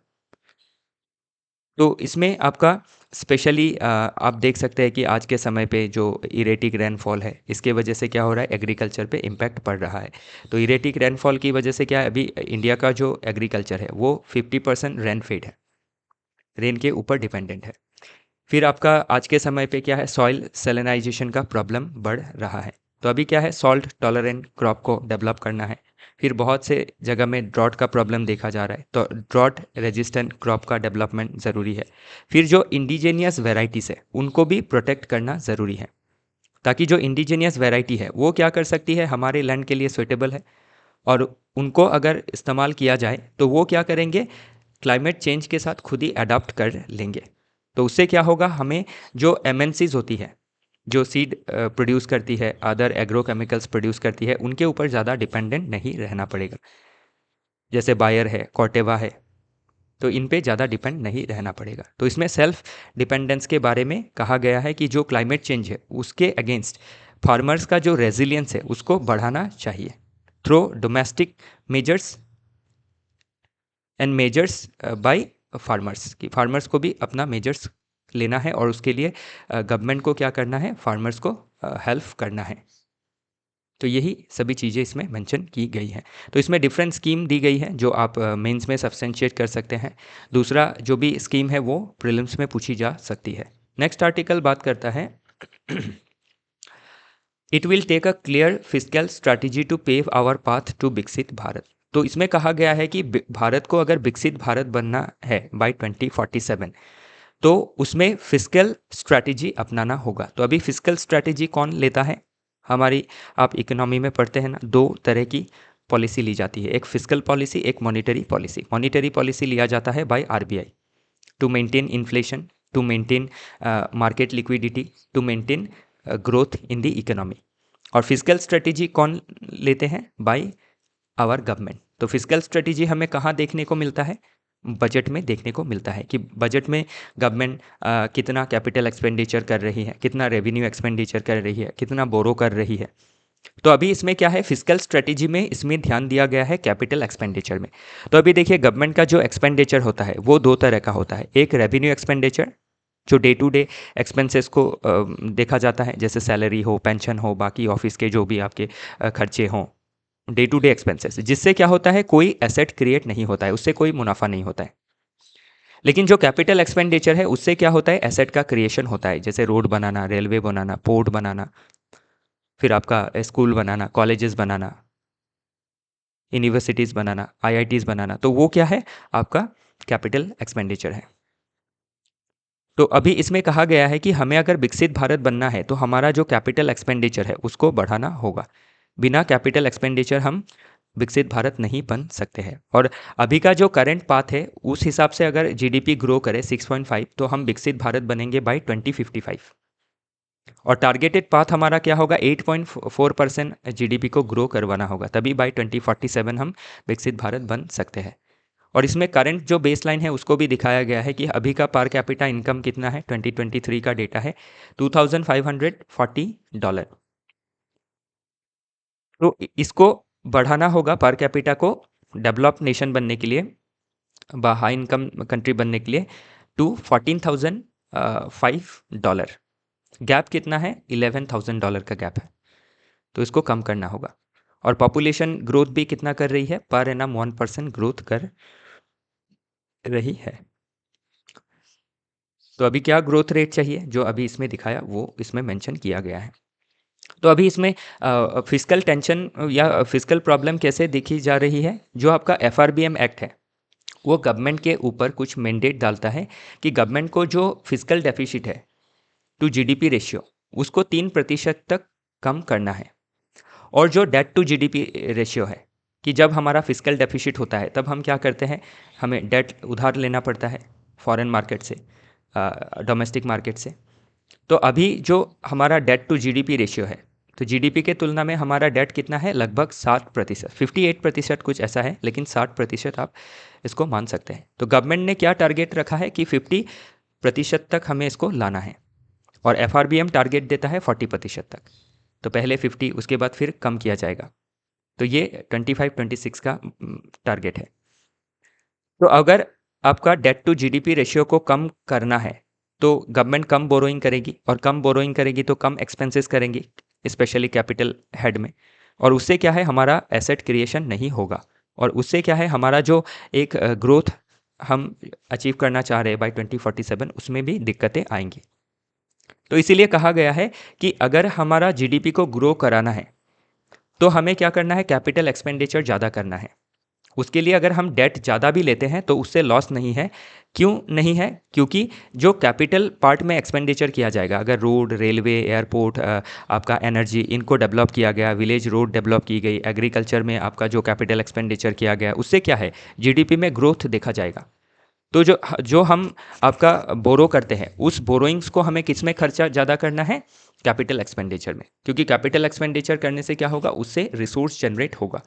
तो इसमें आपका स्पेशली आप देख सकते हैं कि आज के समय पे जो इरेटिक रेनफॉल है इसके वजह से क्या हो रहा है, एग्रीकल्चर पे इम्पैक्ट पड़ रहा है। तो इरेटिक रेनफॉल की वजह से क्या है, अभी इंडिया का जो एग्रीकल्चर है वो 50% रेनफेड है, रेन के ऊपर डिपेंडेंट है। फिर आपका आज के समय पे क्या है, सॉइल सेलेनाइजेशन का प्रॉब्लम बढ़ रहा है। तो अभी क्या है, सॉल्ट टॉलरेंट क्रॉप को डेवलप करना है। फिर बहुत से जगह में ड्रॉट का प्रॉब्लम देखा जा रहा है, तो ड्रॉट रेजिस्टेंट क्रॉप का डेवलपमेंट ज़रूरी है। फिर जो इंडिजीनियस वेराइटीज़ है उनको भी प्रोटेक्ट करना ज़रूरी है, ताकि जो इंडिजीनियस वेराइटी है वो क्या कर सकती है, हमारे लैंड के लिए सुइटेबल है, और उनको अगर इस्तेमाल किया जाए तो वो क्या करेंगे, क्लाइमेट चेंज के साथ खुद ही अडाप्ट कर लेंगे। तो उससे क्या होगा, हमें जो एमएनसीज होती है, जो सीड प्रोड्यूस करती है, अदर एग्रोकेमिकल्स प्रोड्यूस करती है, उनके ऊपर ज़्यादा डिपेंडेंट नहीं रहना पड़ेगा। जैसे बायर है, कॉर्टेवा है, तो इन पे ज़्यादा डिपेंड नहीं रहना पड़ेगा। तो इसमें सेल्फ डिपेंडेंस के बारे में कहा गया है कि जो क्लाइमेट चेंज है उसके अगेंस्ट फार्मर्स का जो रेजिलियंस है उसको बढ़ाना चाहिए through domestic measures and measures by farmers, कि फार्मर्स को भी अपना मेजर्स लेना है और उसके लिए गवर्नमेंट को क्या करना है, फार्मर्स को हेल्प करना है। तो यही सभी चीज़ें इसमें मेंशन की गई हैं। तो इसमें डिफरेंट स्कीम दी गई है जो आप मेंस में सब्सटेंशिएट कर सकते हैं। दूसरा जो भी स्कीम है वो प्रीलिम्स में पूछी जा सकती है। नेक्स्ट आर्टिकल बात करता है it will take a clear fiscal strategy to pave our path to Viksit Bharat. तो इसमें कहा गया है कि भारत को अगर विकसित भारत बनना है बाय 2047, तो उसमें फिस्कल स्ट्रैटेजी अपनाना होगा। तो अभी फिस्कल स्ट्रैटेजी कौन लेता है, हमारी आप इकोनॉमी में पढ़ते हैं ना, दो तरह की पॉलिसी ली जाती है, एक फिस्कल पॉलिसी, एक मॉनिटरी पॉलिसी। मॉनिटरी पॉलिसी लिया जाता है by RBI to maintain inflation, to maintain market liquidity, to maintain growth in the economy. और फिस्कल स्ट्रेटेजी कौन लेते हैं, बाय आवर गवर्नमेंट। तो फिस्कल स्ट्रेटेजी हमें कहाँ देखने को मिलता है, बजट में देखने को मिलता है कि बजट में गवर्नमेंट कितना कैपिटल एक्सपेंडिचर कर रही है, कितना रेवेन्यू एक्सपेंडिचर कर रही है, कितना बोरो कर रही है। तो अभी इसमें क्या है, फिस्कल स्ट्रेटेजी में इसमें ध्यान दिया गया है कैपिटल एक्सपेंडिचर में। तो अभी देखिए गवर्नमेंट का जो एक्सपेंडिचर होता है वो दो तरह का होता है, एक रेवेन्यू एक्सपेंडिचर जो डे टू डे एक्सपेंसेस को देखा जाता है, जैसे सैलरी हो, पेंशन हो, बाकी ऑफिस के जो भी आपके खर्चे हों, डे टू डे एक्सपेंसेस, जिससे क्या होता है, कोई एसेट क्रिएट नहीं होता है, उससे कोई मुनाफा नहीं होता है। लेकिन जो कैपिटल एक्सपेंडिचर है उससे क्या होता है, एसेट का क्रिएशन होता है, जैसे रोड बनाना, रेलवे बनाना, पोर्ट बनाना, फिर आपका स्कूल बनाना, कॉलेजेस बनाना, यूनिवर्सिटीज़ बनाना, आईआईटीज़ बनाना। तो वो क्या है, आपका कैपिटल एक्सपेंडिचर है। तो अभी इसमें कहा गया है कि हमें अगर विकसित भारत बनना है तो हमारा जो कैपिटल एक्सपेंडिचर है उसको बढ़ाना होगा। बिना कैपिटल एक्सपेंडिचर हम विकसित भारत नहीं बन सकते हैं। और अभी का जो करंट पाथ है उस हिसाब से अगर जीडीपी ग्रो करे 6.5 तो हम विकसित भारत बनेंगे बाय 2055। और टारगेटेड पाथ हमारा क्या होगा, 8.4% जीडीपी को ग्रो करवाना होगा, तभी बाय 2047 हम विकसित भारत बन सकते हैं। और इसमें करंट जो बेसलाइन है उसको भी दिखाया गया है कि अभी का पर कैपिटा इनकम कितना है। 2023 का डेटा है $2540। तो इसको बढ़ाना होगा पर कैपिटा को डेवलप नेशन बनने के लिए, हाई इनकम कंट्री बनने के लिए, टू $14,005। गैप कितना है, $11,000 का गैप है, तो इसको कम करना होगा। और पॉपुलेशन ग्रोथ भी कितना कर रही है, पर एनम 1% ग्रोथ कर रही है। तो अभी क्या ग्रोथ रेट चाहिए, जो अभी इसमें दिखाया वो इसमें मेंशन किया गया है। तो अभी इसमें फिस्कल टेंशन या फिस्कल प्रॉब्लम कैसे देखी जा रही है। जो आपका FRBM एक्ट है वो गवर्नमेंट के ऊपर कुछ मैंडेट डालता है कि गवर्नमेंट को जो फिस्कल डेफिसिट है टू जीडीपी रेशियो उसको 3% तक कम करना है। और जो डेट टू जीडीपी रेशियो है कि जब हमारा फिस्कल डेफिसिट होता है तब हम क्या करते हैं, हमें डेट उधार लेना पड़ता है फॉरेन मार्केट से, डोमेस्टिक मार्केट से। तो अभी जो हमारा डेट टू जीडीपी रेशियो है, तो जीडीपी के तुलना में हमारा डेट कितना है, लगभग 60%, 58% कुछ ऐसा है, लेकिन 60% आप इसको मान सकते हैं। तो गवर्नमेंट ने क्या टारगेट रखा है कि 50% तक हमें इसको लाना है। और FRBM टारगेट देता है 40% तक। तो पहले 50, उसके बाद फिर कम किया जाएगा। तो ये 25-26 का टारगेट है। तो अगर आपका डेट टू जीडीपी रेशियो को कम करना है तो गवर्नमेंट कम बोरोइंग करेगी, और कम बोरोइंग करेगी तो कम एक्सपेंसेस करेंगी, स्पेशली कैपिटल हेड में। और उससे क्या है, हमारा एसेट क्रिएशन नहीं होगा, और उससे क्या है, हमारा जो एक ग्रोथ हम अचीव करना चाह रहे हैं बाय 2047 उसमें भी दिक्कतें आएंगी। तो इसीलिए कहा गया है कि अगर हमारा जीडीपी को ग्रो कराना है तो हमें क्या करना है, कैपिटल एक्सपेंडिचर ज़्यादा करना है। उसके लिए अगर हम डेट ज़्यादा भी लेते हैं तो उससे लॉस नहीं है। क्यों नहीं है, क्योंकि जो कैपिटल पार्ट में एक्सपेंडिचर किया जाएगा, अगर रोड, रेलवे, एयरपोर्ट, आपका एनर्जी, इनको डेवलप किया गया, विलेज रोड डेवलप की गई, एग्रीकल्चर में आपका जो कैपिटल एक्सपेंडिचर किया गया, उससे क्या है, जीडीपी में ग्रोथ देखा जाएगा। तो जो जो हम आपका बोरो करते हैं उस बोरोइंग्स को हमें किस में खर्चा ज़्यादा करना है, कैपिटल एक्सपेंडिचर में। क्योंकि कैपिटल एक्सपेंडिचर करने से क्या होगा, उससे रिसोर्स जनरेट होगा,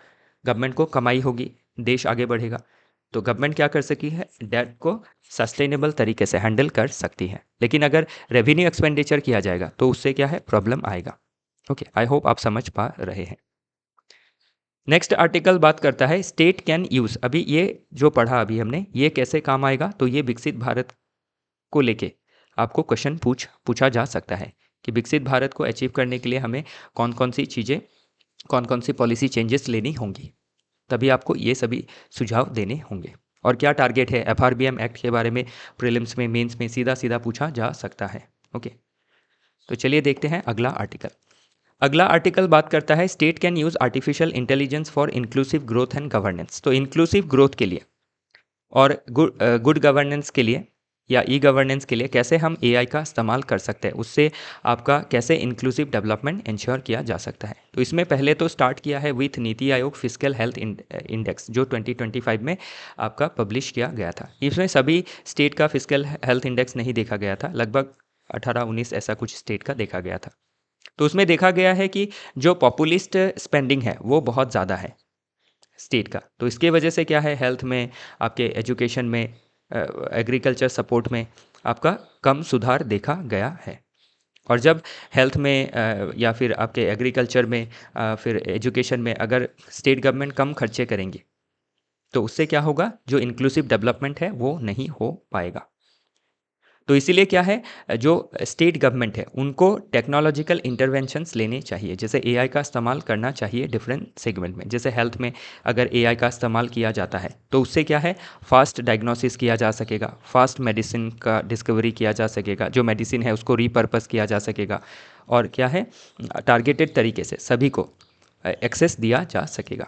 गवर्नमेंट को कमाई होगी, देश आगे बढ़ेगा। तो गवर्नमेंट क्या कर सकती है, डेट को सस्टेनेबल तरीके से हैंडल कर सकती है। लेकिन अगर रेवेन्यू एक्सपेंडिचर किया जाएगा तो उससे क्या है, प्रॉब्लम आएगा। ओके, आई होप आप समझ पा रहे हैं। नेक्स्ट आर्टिकल बात करता है स्टेट कैन यूज़। अभी ये जो पढ़ा अभी हमने, ये कैसे काम आएगा, तो ये विकसित भारत को लेके आपको क्वेश्चन पूछा जा सकता है कि विकसित भारत को अचीव करने के लिए हमें कौन कौन सी चीज़ें, कौन कौन सी पॉलिसी चेंजेस लेनी होंगी, तभी आपको ये सभी सुझाव देने होंगे। और क्या टारगेट है, FRBM एक्ट के बारे में प्रीलिम्स में, मेंस में सीधा सीधा पूछा जा सकता है। ओके, तो चलिए देखते हैं अगला आर्टिकल। अगला आर्टिकल बात करता है state can use artificial intelligence for inclusive growth and governance. तो इंक्लूसिव ग्रोथ के लिए और गुड गवर्नेंस के लिए या ई गवर्नेंस के लिए कैसे हम AI का इस्तेमाल कर सकते हैं, उससे आपका कैसे इंक्लूसिव डेवलपमेंट इंश्योर किया जा सकता है। तो इसमें पहले तो स्टार्ट किया है with NITI Aayog fiscal health index, जो 2025 में आपका पब्लिश किया गया था। इसमें सभी स्टेट का फिस्कल हेल्थ इंडेक्स नहीं देखा गया था, लगभग 18-19 ऐसा कुछ स्टेट का देखा गया था। तो उसमें देखा गया है कि जो पॉपुलिस्ट स्पेंडिंग है वो बहुत ज़्यादा है स्टेट का। तो इसके वजह से क्या है, हेल्थ में, आपके एजुकेशन में, एग्रीकल्चर सपोर्ट में आपका कम सुधार देखा गया है। और जब हेल्थ में या फिर आपके एग्रीकल्चर में, फिर एजुकेशन में अगर स्टेट गवर्नमेंट कम खर्चे करेंगे तो उससे क्या होगा, जो इंक्लूसिव डेवलपमेंट है वो नहीं हो पाएगा। तो इसीलिए क्या है, जो स्टेट गवर्नमेंट है उनको टेक्नोलॉजिकल इंटरवेंशंस लेने चाहिए, जैसे AI का इस्तेमाल करना चाहिए डिफरेंट सेगमेंट में। जैसे हेल्थ में अगर AI का इस्तेमाल किया जाता है तो उससे क्या है, फास्ट डायग्नोसिस किया जा सकेगा, फास्ट मेडिसिन का डिस्कवरी किया जा सकेगा, जो मेडिसिन है उसको रीपर्पस किया जा सकेगा, और क्या है, टारगेटेड तरीके से सभी को एक्सेस दिया जा सकेगा।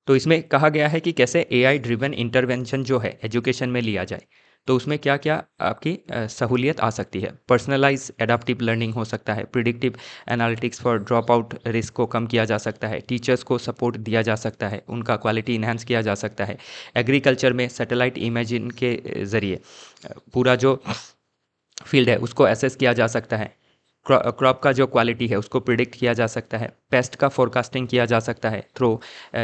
तो इसमें कहा गया है कि कैसे AI ड्रिवन इंटरवेंशन जो है एजुकेशन में लिया जाए। तो उसमें क्या क्या आपकी सहूलियत आ सकती है। पर्सनलाइज एडाप्टिव लर्निंग हो सकता है, predictive analytics for drop out risk को कम किया जा सकता है, टीचर्स को सपोर्ट दिया जा सकता है, उनका क्वालिटी इन्हांस किया जा सकता है। एग्रीकल्चर में सैटेलाइट इमेजिन के ज़रिए पूरा जो फील्ड है उसको एसेस किया जा सकता है। क्रॉप का जो क्वालिटी है उसको प्रिडिक्ट किया जा सकता है। पेस्ट का फोरकास्टिंग किया जा सकता है थ्रू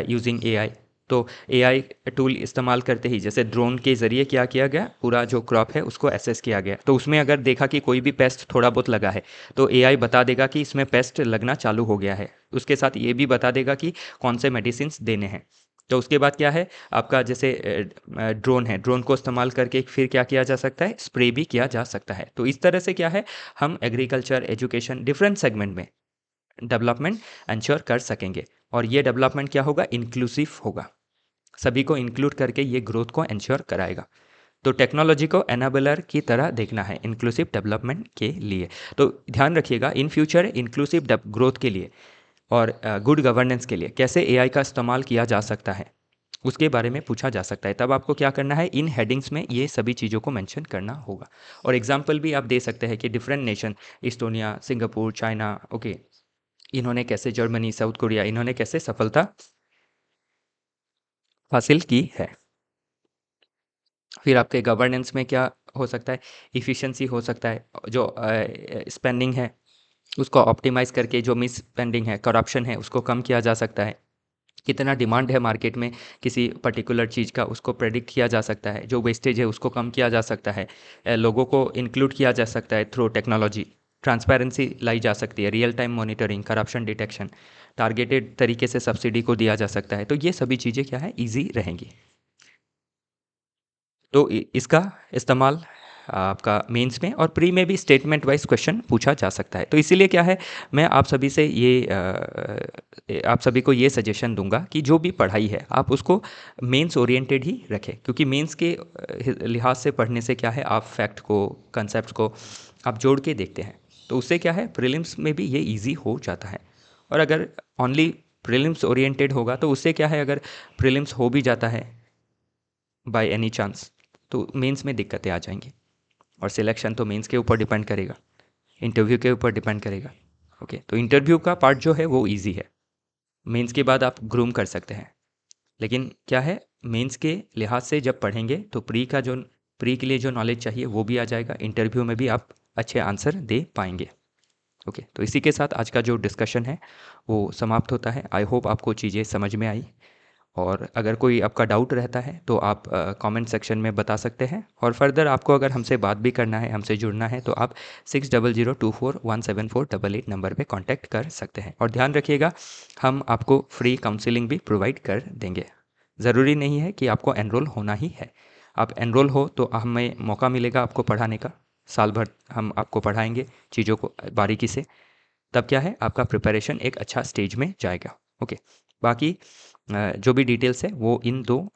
यूजिंग एआई। तो एआई टूल इस्तेमाल करते ही जैसे ड्रोन के ज़रिए क्या किया गया, पूरा जो क्रॉप है उसको एसेस किया गया। तो उसमें अगर देखा कि कोई भी पेस्ट थोड़ा बहुत लगा है तो एआई बता देगा कि इसमें पेस्ट लगना चालू हो गया है। उसके साथ ये भी बता देगा कि कौन से मेडिसिन देने हैं। तो उसके बाद क्या है, आपका जैसे ड्रोन है, ड्रोन को इस्तेमाल करके फिर क्या किया जा सकता है, स्प्रे भी किया जा सकता है। तो इस तरह से क्या है, हम एग्रीकल्चर, एजुकेशन, डिफरेंट सेगमेंट में डेवलपमेंट इंश्योर कर सकेंगे। और ये डेवलपमेंट क्या होगा, इंक्लूसिव होगा, सभी को इंक्लूड करके ये ग्रोथ को इंश्योर कराएगा। तो टेक्नोलॉजी को एनाबलर की तरह देखना है इंक्लूसिव डेवलपमेंट के लिए। तो ध्यान रखिएगा, इन फ्यूचर इंक्लूसिव ग्रोथ के लिए और गुड गवर्नेंस के लिए कैसे एआई का इस्तेमाल किया जा सकता है उसके बारे में पूछा जा सकता है। तब आपको क्या करना है, इन हेडिंग्स में ये सभी चीज़ों को मेंशन करना होगा। और एग्जांपल भी आप दे सकते हैं कि different nation, Estonia, Singapore, China, okay, इन्होंने कैसे, जर्मनी, साउथ कोरिया, इन्होंने कैसे सफलता हासिल की है। फिर आपके गवर्नेंस में क्या हो सकता है, इफ़िशिएंसी हो सकता है, जो स्पेंडिंग है उसको ऑप्टिमाइज़ करके जो मिस स्पेंडिंग है, करप्शन है, उसको कम किया जा सकता है। कितना डिमांड है मार्केट में किसी पर्टिकुलर चीज़ का, उसको प्रेडिक्ट किया जा सकता है। जो वेस्टेज है उसको कम किया जा सकता है। लोगों को इंक्लूड किया जा सकता है थ्रू टेक्नोलॉजी। ट्रांसपेरेंसी लाई जा सकती है, real time monitoring, corruption detection, targeted तरीके से सब्सिडी को दिया जा सकता है। तो ये सभी चीज़ें क्या है, ईजी रहेंगी। तो इसका इस्तेमाल आपका मेंस में और प्री में भी स्टेटमेंट वाइज क्वेश्चन पूछा जा सकता है। तो इसीलिए क्या है, मैं आप सभी से ये आप सभी को ये सजेशन दूंगा कि जो भी पढ़ाई है आप उसको मेंस ओरिएंटेड ही रखें, क्योंकि मेंस के लिहाज से पढ़ने से क्या है, आप फैक्ट को, कंसेप्ट को आप जोड़ के देखते हैं। तो उससे क्या है, प्रीलिम्स में भी ये ईजी हो जाता है। और अगर ओनली प्रीलिम्स ओरिएंटेड होगा तो उससे क्या है, अगर प्रीलिम्स हो भी जाता है बाय एनी चांस तो मेंस में दिक्कतें आ जाएंगी। और सिलेक्शन तो मेंस के ऊपर डिपेंड करेगा, इंटरव्यू के ऊपर डिपेंड करेगा। ओके, तो इंटरव्यू का पार्ट जो है वो इजी है, मेंस के बाद आप ग्रूम कर सकते हैं। लेकिन क्या है, मेंस के लिहाज से जब पढ़ेंगे तो प्री के लिए जो नॉलेज चाहिए वो भी आ जाएगा, इंटरव्यू में भी आप अच्छे आंसर दे पाएंगे। ओके, तो इसी के साथ आज का जो डिस्कशन है वो समाप्त होता है। आई होप आपको चीज़ें समझ में आई। और अगर कोई आपका डाउट रहता है तो आप कमेंट सेक्शन में बता सकते हैं। और फर्दर आपको अगर हमसे बात भी करना है, हमसे जुड़ना है, तो आप 6002417488 नंबर पे कांटेक्ट कर सकते हैं। और ध्यान रखिएगा, हम आपको फ्री काउंसलिंग भी प्रोवाइड कर देंगे। ज़रूरी नहीं है कि आपको एनरोल होना ही है, आप एनरोल हो तो हमें मौका मिलेगा आपको पढ़ाने का। साल भर हम आपको पढ़ाएंगे चीज़ों को बारीकी से। तब क्या है, आपका प्रिपरेशन एक अच्छा स्टेज में जाएगा। ओके, बाकी जो भी डिटेल्स है वो इन 2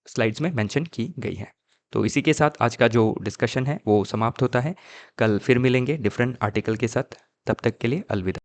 स्लाइड्स में मेंशन की गई है। तो इसी के साथ आज का जो डिस्कशन है वो समाप्त होता है। कल फिर मिलेंगे डिफरेंट आर्टिकल के साथ। तब तक के लिए अलविदा।